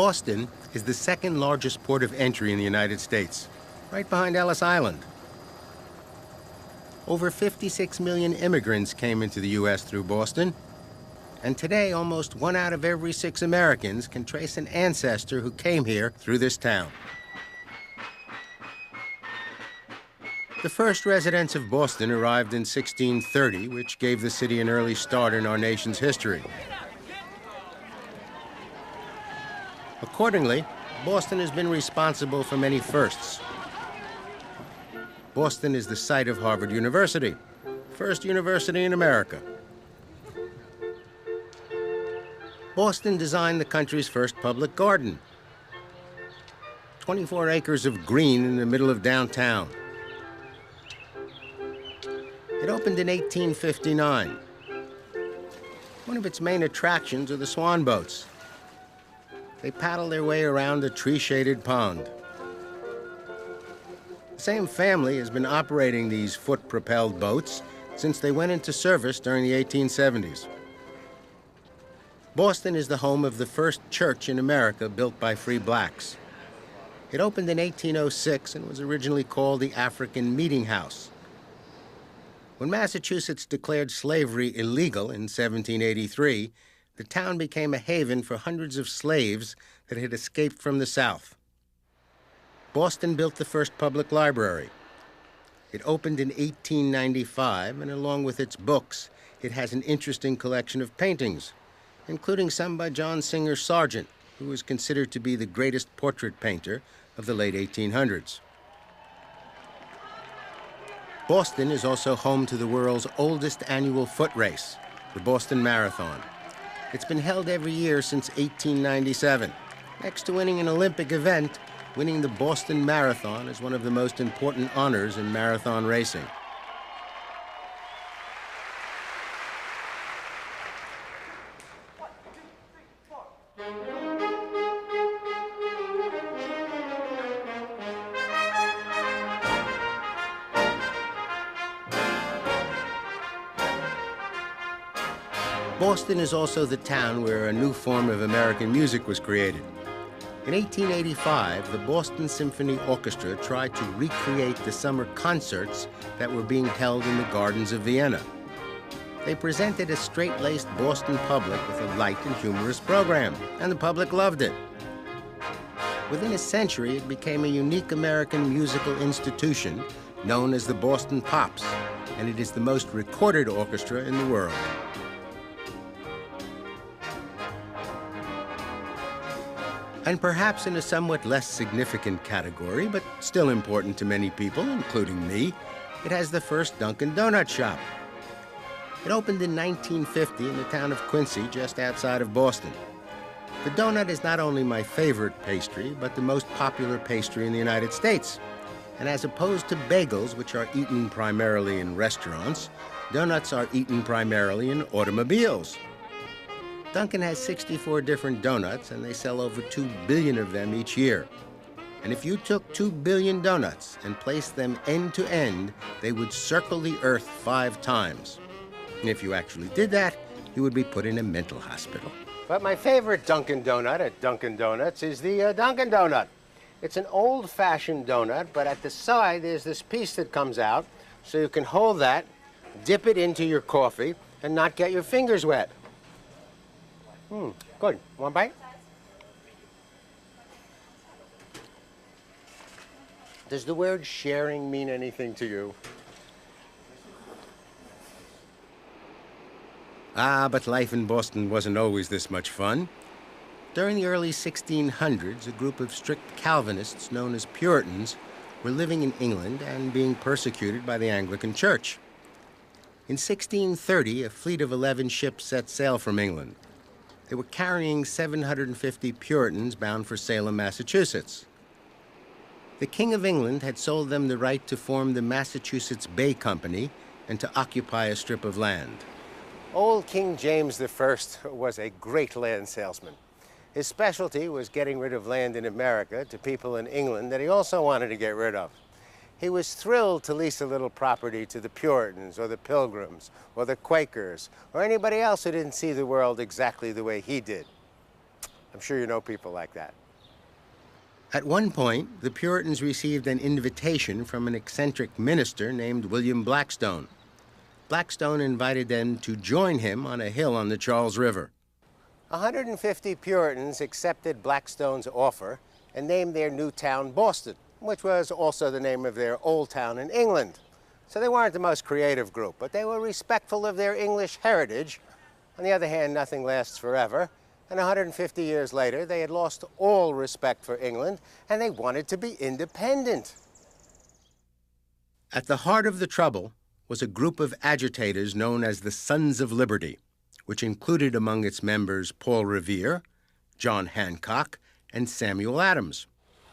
Boston is the second largest port of entry in the United States, right behind Ellis Island. Over 56 million immigrants came into the U.S. through Boston, and today almost 1 out of every 6 Americans can trace an ancestor who came here through this town. The first residents of Boston arrived in 1630, which gave the city an early start in our nation's history. Accordingly, Boston has been responsible for many firsts. Boston is the site of Harvard University, first university in America. Boston designed the country's first public garden, 24 acres of green in the middle of downtown. It opened in 1859. One of its main attractions are the swan boats. They paddle their way around a tree-shaded pond. The same family has been operating these foot-propelled boats since they went into service during the 1870s. Boston is the home of the first church in America built by free blacks. It opened in 1806 and was originally called the African Meeting House. When Massachusetts declared slavery illegal in 1783, the town became a haven for hundreds of slaves that had escaped from the South. Boston built the first public library. It opened in 1895, and along with its books, it has an interesting collection of paintings, including some by John Singer Sargent, who was considered to be the greatest portrait painter of the late 1800s. Boston is also home to the world's oldest annual foot race, the Boston Marathon. It's been held every year since 1897. Next to winning an Olympic event, winning the Boston Marathon is one of the most important honors in marathon racing. Boston is also the town where a new form of American music was created. In 1885, the Boston Symphony Orchestra tried to recreate the summer concerts that were being held in the gardens of Vienna. They presented a straight-laced Boston public with a light and humorous program, and the public loved it. Within a century, it became a unique American musical institution known as the Boston Pops, and it is the most recorded orchestra in the world. And perhaps in a somewhat less significant category, but still important to many people, including me, it has the first Dunkin' Donut shop. It opened in 1950 in the town of Quincy, just outside of Boston. The donut is not only my favorite pastry, but the most popular pastry in the United States. And as opposed to bagels, which are eaten primarily in restaurants, donuts are eaten primarily in automobiles. Dunkin' has 64 different donuts, and they sell over 2 billion of them each year. And if you took 2 billion donuts and placed them end to end, they would circle the earth 5 times. And if you actually did that, you would be put in a mental hospital. But my favorite Dunkin' Donut at Dunkin' Donuts is the Dunkin' Donut. It's an old-fashioned donut, but at the side there's this piece that comes out, so you can hold that, dip it into your coffee, and not get your fingers wet. Good. Want a bite? Does the word sharing mean anything to you? But life in Boston wasn't always this much fun. During the early 1600s, a group of strict Calvinists known as Puritans were living in England and being persecuted by the Anglican Church. In 1630, a fleet of 11 ships set sail from England. They were carrying 750 Puritans bound for Salem, Massachusetts. The King of England had sold them the right to form the Massachusetts Bay Company and to occupy a strip of land. Old King James I was a great land salesman. His specialty was getting rid of land in America to people in England that he also wanted to get rid of. He was thrilled to lease a little property to the Puritans or the Pilgrims or the Quakers or anybody else who didn't see the world exactly the way he did. I'm sure you know people like that. At one point, the Puritans received an invitation from an eccentric minister named William Blackstone. Blackstone invited them to join him on a hill on the Charles River. 150 Puritans accepted Blackstone's offer and named their new town Boston, which was also the name of their old town in England. So they weren't the most creative group, but they were respectful of their English heritage. On the other hand, nothing lasts forever, and 150 years later, they had lost all respect for England, and they wanted to be independent. At the heart of the trouble was a group of agitators known as the Sons of Liberty, which included among its members Paul Revere, John Hancock, and Samuel Adams.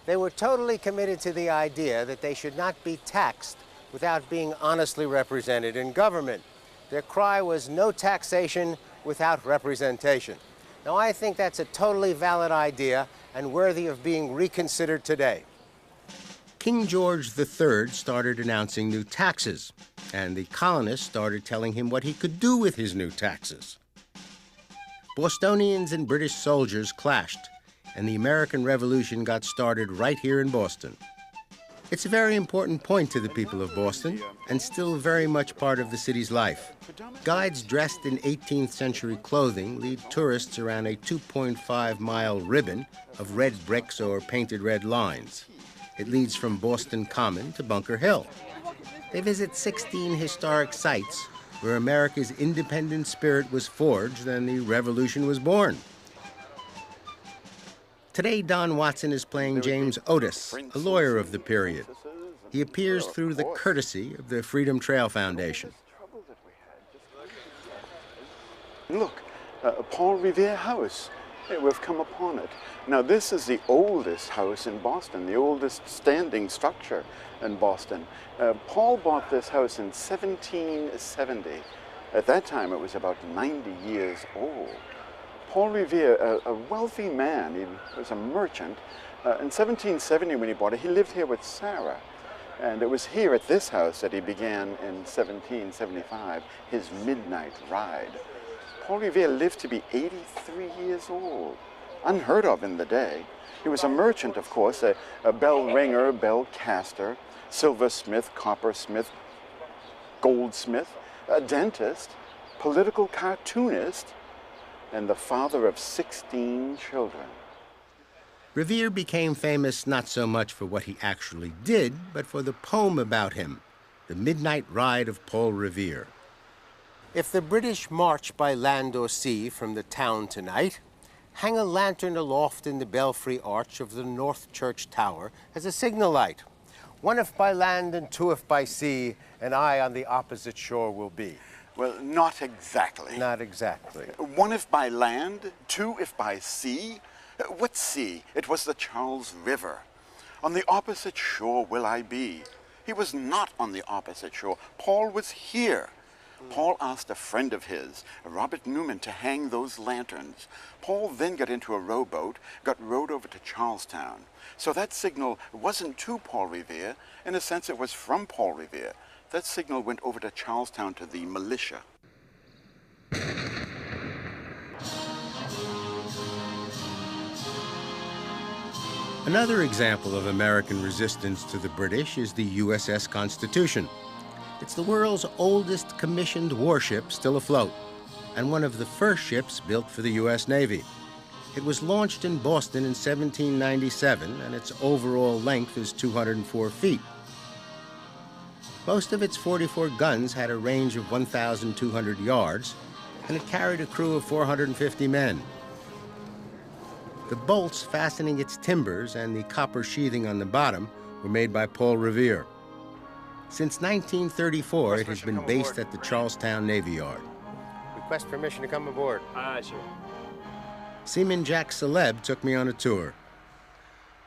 They were totally committed to the idea that they should not be taxed without being honestly represented in government. Their cry was no taxation without representation. Now, I think that's a totally valid idea and worthy of being reconsidered today. King George III started announcing new taxes, and the colonists started telling him what he could do with his new taxes. Bostonians and British soldiers clashed, and the American Revolution got started right here in Boston. It's a very important point to the people of Boston, and still very much part of the city's life. Guides dressed in 18th century clothing lead tourists around a 2.5-mile ribbon of red bricks or painted red lines. It leads from Boston Common to Bunker Hill. They visit 16 historic sites where America's independent spirit was forged and the Revolution was born. Today, Don Watson is playing James Otis, a lawyer of the period. He appears through the courtesy of the Freedom Trail Foundation. Look, Paul Revere House. We've come upon it. Now, this is the oldest house in Boston, the oldest standing structure in Boston. Paul bought this house in 1770. At that time, it was about 90 years old. Paul Revere, a wealthy man, he was a merchant. In 1770, when he bought it, he lived here with Sarah. And it was here at this house that he began in 1775 his midnight ride. Paul Revere lived to be 83 years old, unheard of in the day. He was a merchant, of course, a bell ringer, bell caster, silversmith, coppersmith, goldsmith, a dentist, political cartoonist, and the father of 16 children. Revere became famous not so much for what he actually did, but for the poem about him, The Midnight Ride of Paul Revere. If the British march by land or sea from the town tonight, hang a lantern aloft in the belfry arch of the North Church Tower as a signal light. One if by land and two if by sea, and I on the opposite shore will be. Well, not exactly. Not exactly. One if by land, two if by sea. What sea? It was the Charles River. On the opposite shore will I be. He was not on the opposite shore. Paul was here. Paul asked a friend of his, Robert Newman, to hang those lanterns. Paul then got into a rowboat, got rowed over to Charlestown. So that signal wasn't to Paul Revere. In a sense, it was from Paul Revere. That signal went over to Charlestown to the militia. Another example of American resistance to the British is the USS Constitution. It's the world's oldest commissioned warship still afloat, and one of the first ships built for the U.S. Navy. It was launched in Boston in 1797, and its overall length is 204 feet. Most of its 44 guns had a range of 1,200 yards, and it carried a crew of 450 men. The bolts fastening its timbers and the copper sheathing on the bottom were made by Paul Revere. Since 1934, it has been based at the Charlestown Navy Yard. Request permission to come aboard. Sure. Seaman Jack Celeb took me on a tour.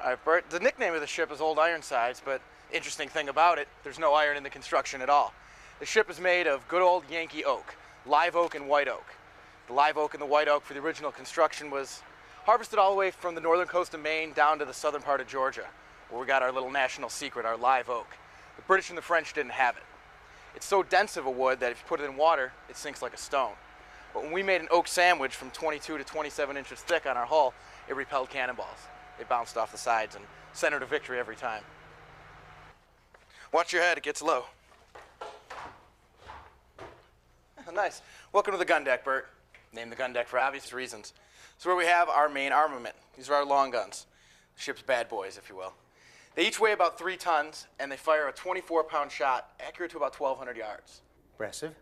All right, Bert, the nickname of the ship is Old Ironsides, but interesting thing about it, there's no iron in the construction at all. The ship is made of good old Yankee oak, live oak and white oak. The live oak and the white oak for the original construction was harvested all the way from the northern coast of Maine down to the southern part of Georgia, where we got our little national secret, our live oak. The British and the French didn't have it. It's so dense of a wood that if you put it in water, it sinks like a stone. But when we made an oak sandwich from 22 to 27 inches thick on our hull, it repelled cannonballs. They bounced off the sides and centered a victory every time. Watch your head, it gets low. Nice. Welcome to the gun deck, Bert. Named the gun deck for obvious reasons. It's where we have our main armament. These are our long guns. The ship's bad boys, if you will. They each weigh about 3 tons, and they fire a 24-pound shot, accurate to about 1,200 yards. Impressive.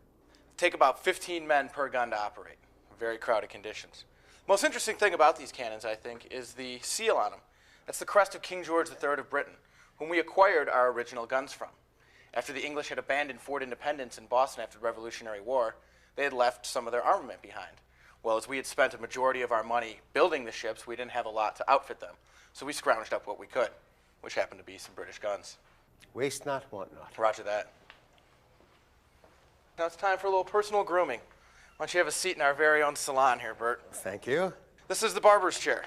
Take about 15 men per gun to operate. Very crowded conditions. Most interesting thing about these cannons, I think, is the seal on them. That's the crest of King George III of Britain, whom we acquired our original guns from. After the English had abandoned Fort Independence in Boston after the Revolutionary War, they had left some of their armament behind. Well, as we had spent a majority of our money building the ships, we didn't have a lot to outfit them. So we scrounged up what we could, which happened to be some British guns. Waste not, want not. Roger that. Now it's time for a little personal grooming. Why don't you have a seat in our very own salon here, Bert? Thank you. This is the barber's chair.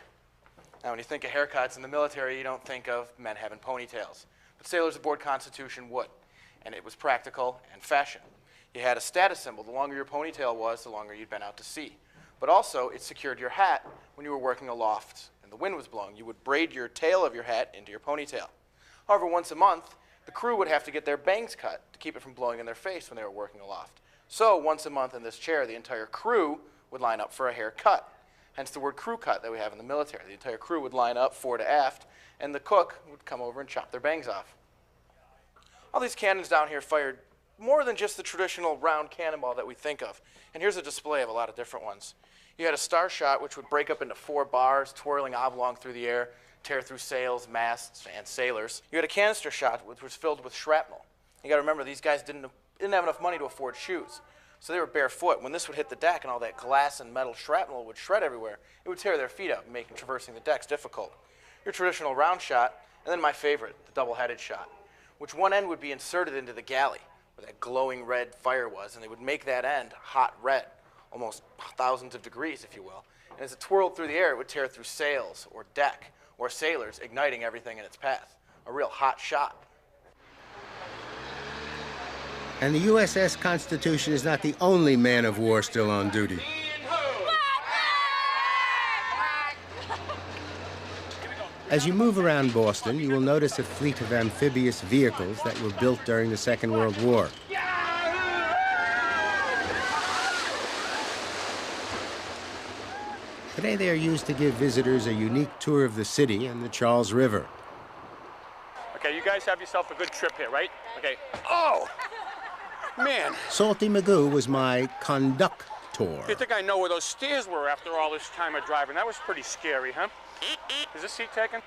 Now, when you think of haircuts in the military, you don't think of men having ponytails. But sailors aboard Constitution would, and it was practical and fashion. You had a status symbol. The longer your ponytail was, the longer you'd been out to sea. But also, it secured your hat when you were working aloft and the wind was blowing. You would braid your tail of your hat into your ponytail. However, once a month, the crew would have to get their bangs cut to keep it from blowing in their face when they were working aloft. So once a month in this chair, the entire crew would line up for a haircut. Hence the word crew cut that we have in the military. The entire crew would line up fore to aft, and the cook would come over and chop their bangs off. All these cannons down here fired more than just the traditional round cannonball that we think of. And here's a display of a lot of different ones. You had a star shot, which would break up into 4 bars, twirling oblong through the air, tear through sails, masts, and sailors. You had a canister shot, which was filled with shrapnel. You got to remember, these guys didn't have enough money to afford shoes, so they were barefoot. When this would hit the deck and all that glass and metal shrapnel would shred everywhere, it would tear their feet up, making traversing the decks difficult. Your traditional round shot, and then my favorite, the double-headed shot, which one end would be inserted into the galley, where that glowing red fire was, and they would make that end hot red, almost thousands of degrees, if you will. And as it twirled through the air, it would tear through sails or deck or sailors, igniting everything in its path. A real hot shot. And the USS Constitution is not the only man of war still on duty. As you move around Boston, you will notice a fleet of amphibious vehicles that were built during the Second World War. Today they are used to give visitors a unique tour of the city and the Charles River. Okay, you guys have yourself a good trip here, right? Okay. Oh! Man. Salty Magoo was my conductor. You think I know where those stairs were after all this time of driving? That was pretty scary, huh? Is this seat taken?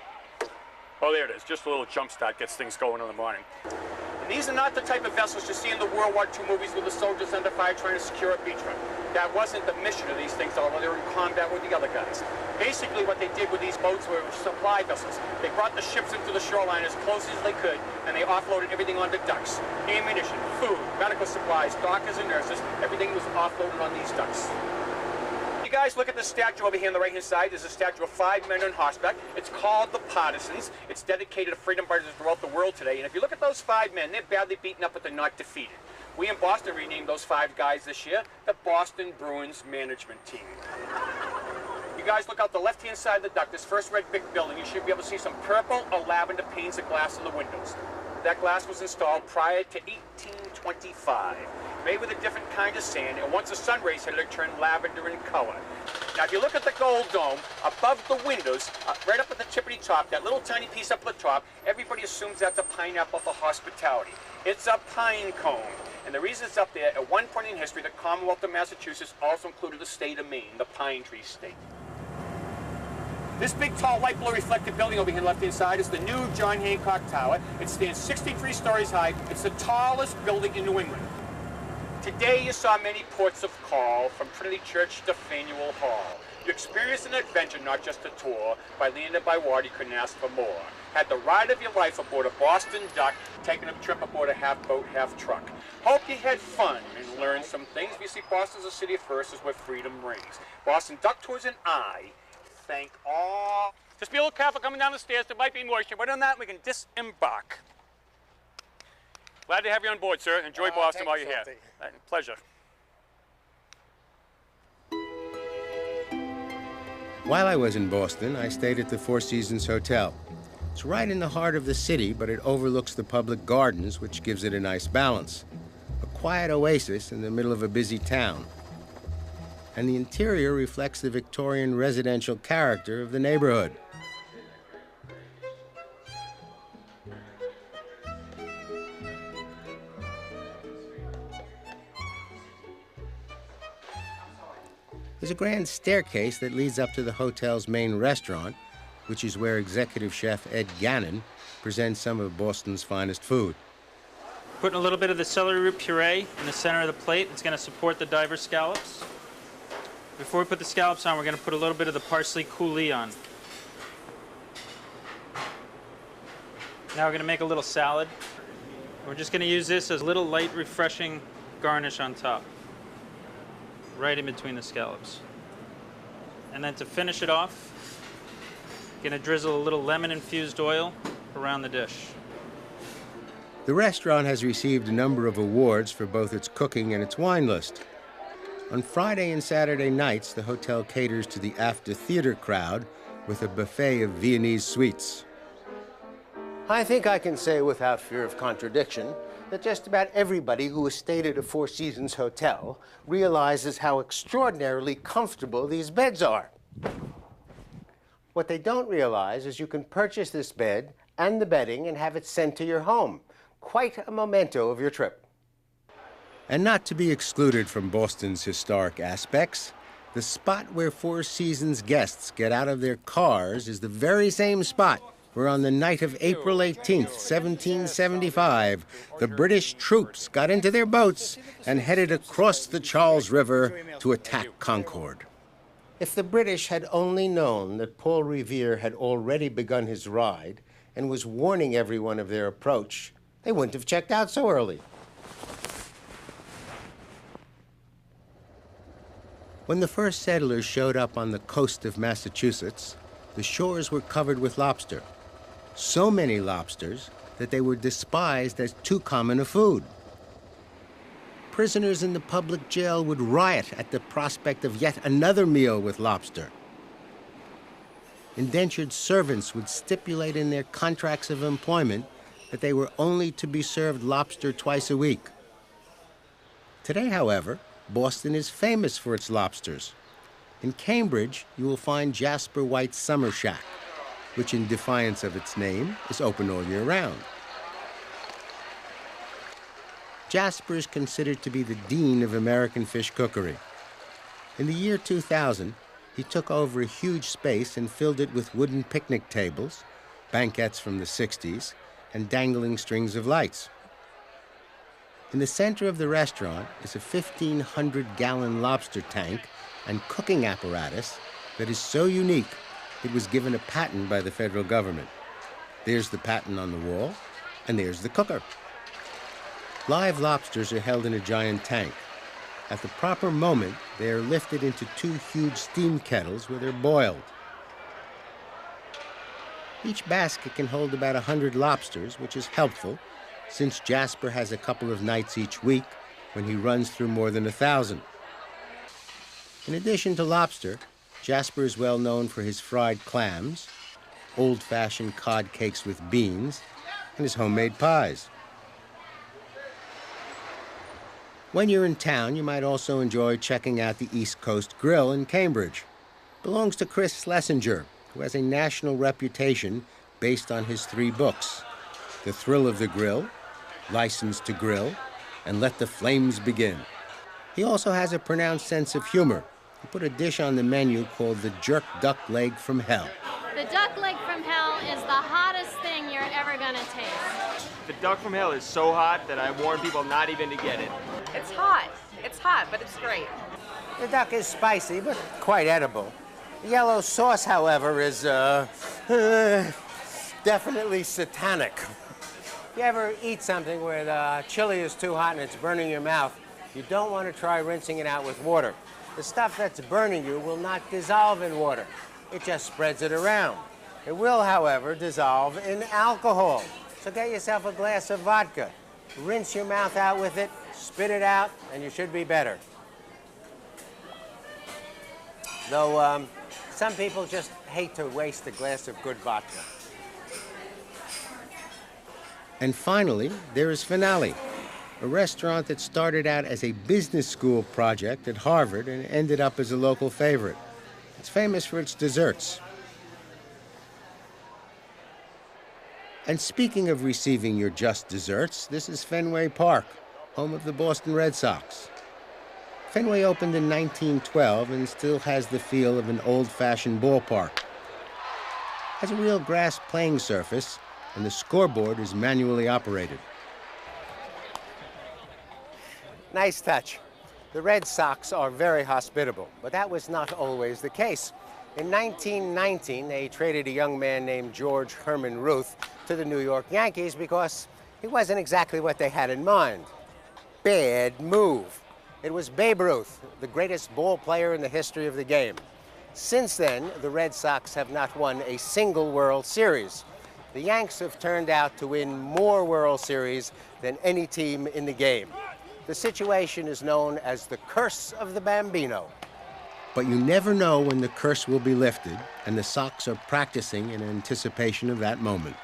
Oh, there it is. Just a little jump start gets things going in the morning. And these are not the type of vessels you see in the World War II movies with the soldiers under fire trying to secure a beachfront. That wasn't the mission of these things, although they were in combat with the other guys. Basically, what they did with these boats were supply vessels. They brought the ships into the shoreline as close as they could, and they offloaded everything onto ducks. Ammunition, food, medical supplies, doctors and nurses, everything was offloaded on these ducks. You guys look at the statue over here on the right-hand side. There's a statue of 5 men on horseback. It's called the Partisans. It's dedicated to freedom fighters throughout the world today. And if you look at those 5 men, they're badly beaten up, but they're not defeated. We in Boston renamed those 5 guys this year the Boston Bruins Management Team. You guys look out the left-hand side of the duct, this first red brick building. You should be able to see some purple or lavender panes of glass in the windows. That glass was installed prior to 1825. Made with a different kind of sand, and once the sun rays hit it, it turned lavender in color. Now, if you look at the gold dome above the windows, right up at the tippity top, that little tiny piece up at the top, everybody assumes that's a pineapple for hospitality. It's a pine cone. And the reason it's up there, at one point in history, the Commonwealth of Massachusetts also included the state of Maine, the pine tree state. This big, tall, light blue reflective building over here on the left-hand side is the new John Hancock Tower. It stands 63 stories high. It's the tallest building in New England. Today you saw many ports of call, from Trinity Church to Faneuil Hall. You experienced an adventure, not just a tour. By land and by water, you couldn't ask for more. Had the ride of your life aboard a Boston duck, taking a trip aboard a half-boat, half-truck. Hope you had fun and learned some things. You see, Boston's a city of firsts, is where freedom rings. Boston Duck Tours and I thank all. Just be a little careful coming down the stairs. There might be moisture. But on that, we can disembark. Glad to have you on board, sir. Enjoy Boston while you're here. Pleasure. While I was in Boston, I stayed at the Four Seasons Hotel. It's right in the heart of the city, but it overlooks the public gardens, which gives it a nice balance. A quiet oasis in the middle of a busy town. And the interior reflects the Victorian residential character of the neighborhood. There's a grand staircase that leads up to the hotel's main restaurant, which is where executive chef Ed Gannon presents some of Boston's finest food. Putting a little bit of the celery root puree in the center of the plate. It's going to support the diver scallops. Before we put the scallops on, we're going to put a little bit of the parsley coulis on. Now we're going to make a little salad. We're just going to use this as a little light, refreshing garnish on top, right in between the scallops. And then to finish it off, going to drizzle a little lemon-infused oil around the dish. The restaurant has received a number of awards for both its cooking and its wine list. On Friday and Saturday nights, the hotel caters to the after-theater crowd with a buffet of Viennese sweets. I think I can say without fear of contradiction that just about everybody who has stayed at a Four Seasons hotel realizes how extraordinarily comfortable these beds are. What they don't realize is you can purchase this bed and the bedding and have it sent to your home. Quite a memento of your trip. And not to be excluded from Boston's historic aspects, the spot where Four Seasons guests get out of their cars is the very same spot where on the night of April 18th, 1775, the British troops got into their boats and headed across the Charles River to attack Concord. If the British had only known that Paul Revere had already begun his ride and was warning everyone of their approach, they wouldn't have checked out so early. When the first settlers showed up on the coast of Massachusetts, the shores were covered with lobster. So many lobsters that they were despised as too common a food. Prisoners in the public jail would riot at the prospect of yet another meal with lobster. Indentured servants would stipulate in their contracts of employment that they were only to be served lobster twice a week. Today, however, Boston is famous for its lobsters. In Cambridge, you will find Jasper White's Summer Shack, which in defiance of its name is open all year round. Jasper is considered to be the dean of American fish cookery. In the year 2000, he took over a huge space and filled it with wooden picnic tables, banquettes from the 60s, and dangling strings of lights. In the center of the restaurant is a 1,500-gallon lobster tank and cooking apparatus that is so unique it was given a patent by the federal government. There's the patent on the wall, and there's the cooker. Live lobsters are held in a giant tank. At the proper moment, they are lifted into 2 huge steam kettles where they're boiled. Each basket can hold about 100 lobsters, which is helpful, since Jasper has a couple of nights each week when he runs through more than 1,000. In addition to lobster, Jasper is well known for his fried clams, old-fashioned cod cakes with beans, and his homemade pies. When you're in town, you might also enjoy checking out the East Coast Grill in Cambridge. It belongs to Chris Schlesinger, who has a national reputation based on his 3 books, The Thrill of the Grill, License to Grill, and Let the Flames Begin. He also has a pronounced sense of humor. He put a dish on the menu called the jerk duck leg from hell. The duck leg from hell is the hottest thing you're ever gonna taste. The duck from hell is so hot that I warn people not even to get it. It's hot. It's hot, but it's great. The duck is spicy, but quite edible. The yellow sauce, however, is definitely satanic. If you ever eat something where the chili is too hot and it's burning your mouth, you don't want to try rinsing it out with water. The stuff that's burning you will not dissolve in water. It just spreads it around. It will, however, dissolve in alcohol. So get yourself a glass of vodka. Rinse your mouth out with it, spit it out, and you should be better. Though Some people just hate to waste a glass of good vodka. And finally, there is Finale, a restaurant that started out as a business school project at Harvard and ended up as a local favorite. It's famous for its desserts. And speaking of receiving your just desserts, this is Fenway Park, home of the Boston Red Sox. Fenway opened in 1912 and still has the feel of an old-fashioned ballpark. Has a real grass playing surface, and the scoreboard is manually operated. Nice touch. The Red Sox are very hospitable, but that was not always the case. In 1919, they traded a young man named George Herman Ruth to the New York Yankees because he wasn't exactly what they had in mind. Bad move. It was Babe Ruth, the greatest ball player in the history of the game. Since then, the Red Sox have not won a single World Series. The Yanks have turned out to win more World Series than any team in the game. The situation is known as the curse of the Bambino. But you never know when the curse will be lifted, and the Sox are practicing in anticipation of that moment.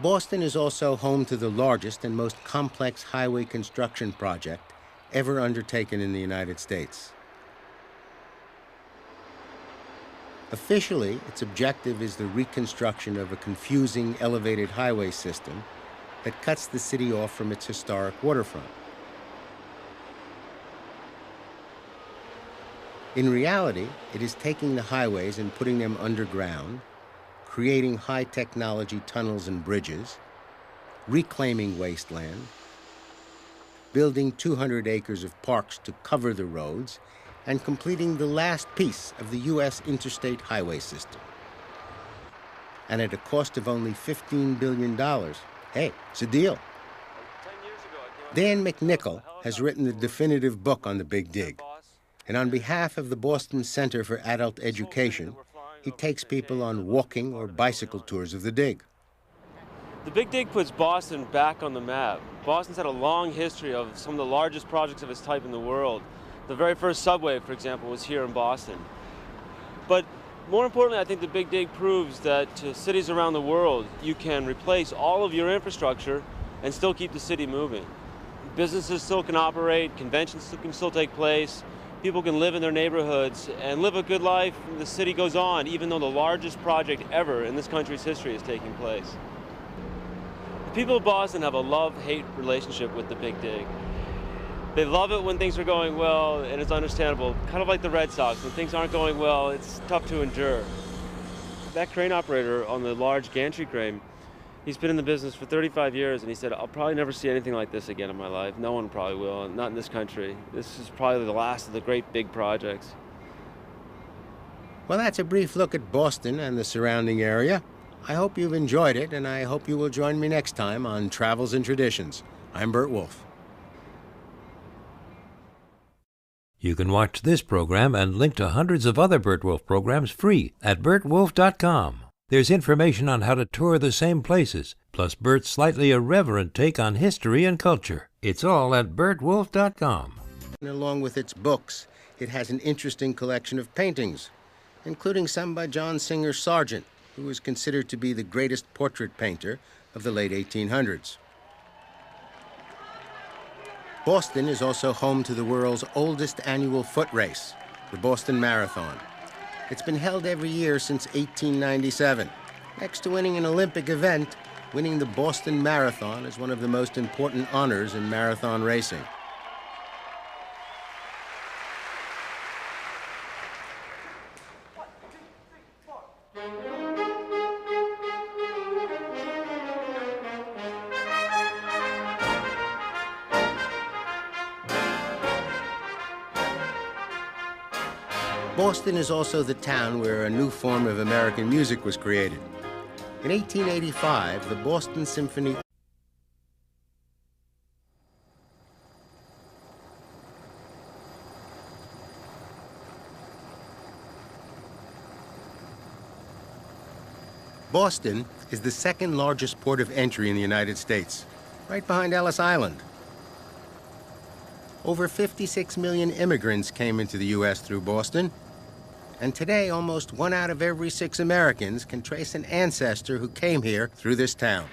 Boston is also home to the largest and most complex highway construction project ever undertaken in the United States. Officially, its objective is the reconstruction of a confusing elevated highway system that cuts the city off from its historic waterfront. In reality, it is taking the highways and putting them underground, creating high-technology tunnels and bridges, reclaiming wasteland, building 200 acres of parks to cover the roads, and completing the last piece of the U.S. interstate highway system. And at a cost of only $15 billion. Hey, it's a deal. Dan McNichol has written the definitive book on the Big Dig. And on behalf of the Boston Center for Adult Education, he takes people on walking or bicycle tours of the dig. The Big Dig puts Boston back on the map. Boston's had a long history of some of the largest projects of its type in the world. The very first subway, for example, was here in Boston. But more importantly, I think the Big Dig proves that to cities around the world, you can replace all of your infrastructure and still keep the city moving. Businesses still can operate, conventions can still take place, people can live in their neighborhoods and live a good life. The city goes on, even though the largest project ever in this country's history is taking place. The people of Boston have a love-hate relationship with the Big Dig. They love it when things are going well, and it's understandable. Kind of like the Red Sox. When things aren't going well, it's tough to endure. That crane operator on the large gantry crane, he's been in the business for 35 years, and he said, I'll probably never see anything like this again in my life. No one probably will, not in this country. This is probably the last of the great big projects. Well, that's a brief look at Boston and the surrounding area. I hope you've enjoyed it, and I hope you will join me next time on Travels and Traditions. I'm Burt Wolf. You can watch this program and link to hundreds of other Burt Wolf programs free at burtwolf.com. There's information on how to tour the same places, plus Burt's slightly irreverent take on history and culture. It's all at burtwolf.com. Along with its books, it has an interesting collection of paintings, including some by John Singer Sargent, who is considered to be the greatest portrait painter of the late 1800s. Boston is also home to the world's oldest annual foot race, the Boston Marathon. It's been held every year since 1897. Next to winning an Olympic event, winning the Boston Marathon is one of the most important honors in marathon racing. Boston is also the town where a new form of American music was created. In 1885, the Boston Symphony Boston is the second largest port of entry in the United States, right behind Ellis Island. Over 56 million immigrants came into the U.S. through Boston, and today almost 1 out of every 6 Americans can trace an ancestor who came here through this town.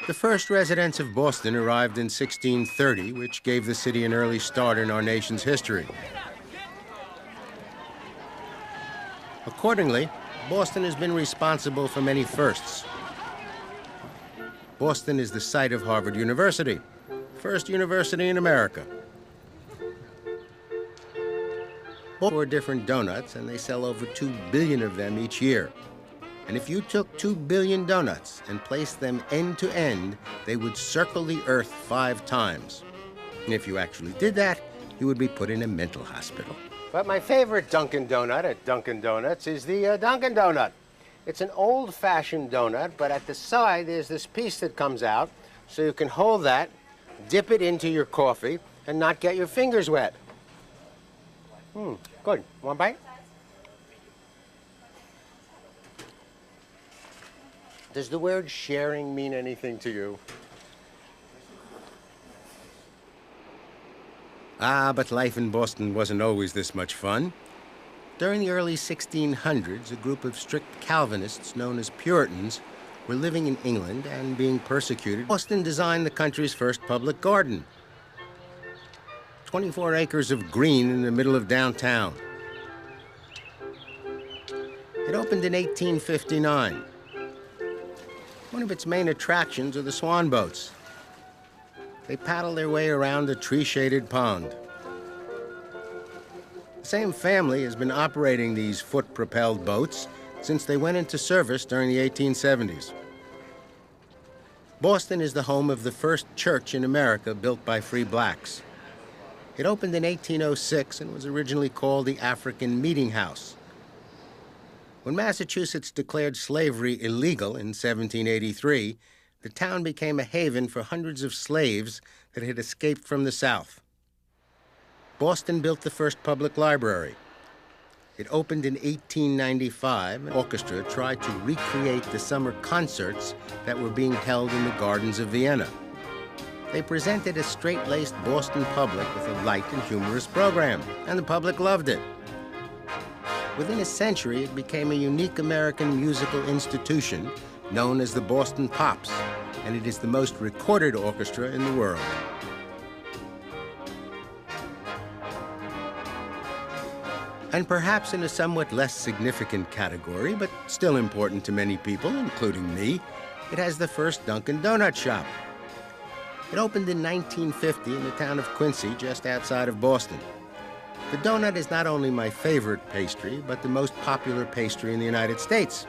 The first residents of Boston arrived in 1630, which gave the city an early start in our nation's history. Accordingly, Boston has been responsible for many firsts. Boston is the site of Harvard University, first university in America. 4 different donuts, and they sell over 2 billion of them each year. And if you took 2 billion donuts and placed them end to end, they would circle the earth 5 times. And if you actually did that, you would be put in a mental hospital. But my favorite Dunkin' Donut at Dunkin' Donuts is the Dunkin' Donut. It's an old-fashioned donut, but at the side there's this piece that comes out, so you can hold that, dip it into your coffee, and not get your fingers wet. Good. Want a bite? Does the word sharing mean anything to you? But life in Boston wasn't always this much fun. During the early 1600s, a group of strict Calvinists known as Puritans were living in England and being persecuted. Boston designed the country's first public garden. 24 acres of green in the middle of downtown. It opened in 1859. One of its main attractions are the swan boats. They paddle their way around a tree-shaded pond. The same family has been operating these foot-propelled boats since they went into service during the 1870s. Boston is the home of the first church in America built by free blacks. It opened in 1806 and was originally called the African Meeting House. When Massachusetts declared slavery illegal in 1783, the town became a haven for hundreds of slaves that had escaped from the South. Boston built the first public library. It opened in 1895. An orchestra tried to recreate the summer concerts that were being held in the gardens of Vienna. They presented a straight-laced Boston public with a light and humorous program, and the public loved it. Within a century, it became a unique American musical institution known as the Boston Pops, and it is the most recorded orchestra in the world. And perhaps in a somewhat less significant category, but still important to many people, including me, it has the first Dunkin' Donut shop. It opened in 1950 in the town of Quincy, just outside of Boston. The donut is not only my favorite pastry, but the most popular pastry in the United States.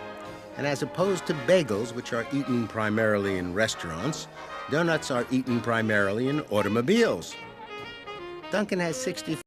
And as opposed to bagels, which are eaten primarily in restaurants, donuts are eaten primarily in automobiles. Dunkin' has 60